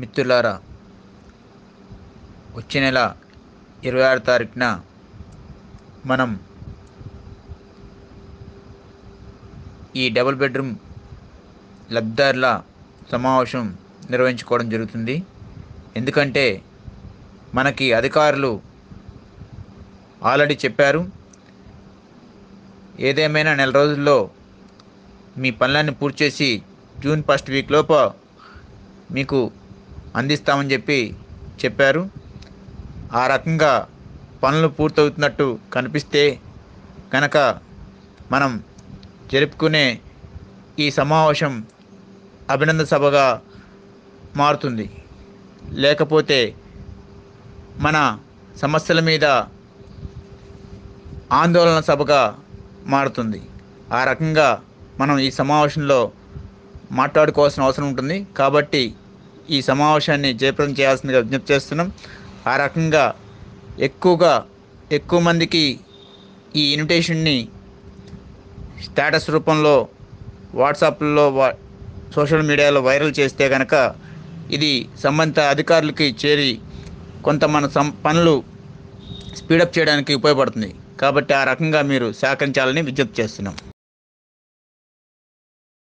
మిత్రులారా, వచ్చే నెల 26 తారీఖున మనం ఈ డబుల్ బెడ్రూమ్ లబ్ధిదారుల సమావేశం నిర్వహించుకోవడం జరుగుతుంది. ఎందుకంటే మనకి అధికారులు ఆల్రెడీ చెప్పారు, ఏదేమైనా నెల రోజుల్లో మీ పనులన్నీ పూర్తి చేసి జూన్ 1 వీక్ లోపు మీకు అందిస్తామని చెప్పారు. ఆ రకంగా పనులు పూర్తవుతున్నట్టు కనిపిస్తే కనుక మనం జరుపుకునే ఈ సమావేశం అభినందన సభగా మారుతుంది. లేకపోతే మన సమస్యల మీద ఆందోళన సభగా మారుతుంది. ఆ రకంగా మనం ఈ సమావేశంలో మాట్లాడుకోవాల్సిన అవసరం ఉంటుంది. కాబట్టి ఈ సమావేశాన్ని జయప్రదం చేయాల్సిందిగా విజ్ఞప్తి చేస్తున్నాం. ఆ రకంగా ఎక్కువ మందికి ఈ ఇన్విటేషన్ని స్టేటస్ రూపంలో వాట్సాప్లో సోషల్ మీడియాలో వైరల్ చేస్తే కనుక ఇది సంబంధిత అధికారులకి చేరి కొంత మన పనులు స్పీడప్ చేయడానికి ఉపయోగపడుతుంది. కాబట్టి ఆ రకంగా మీరు సహకరించాలని విజ్ఞప్తి చేస్తున్నాం.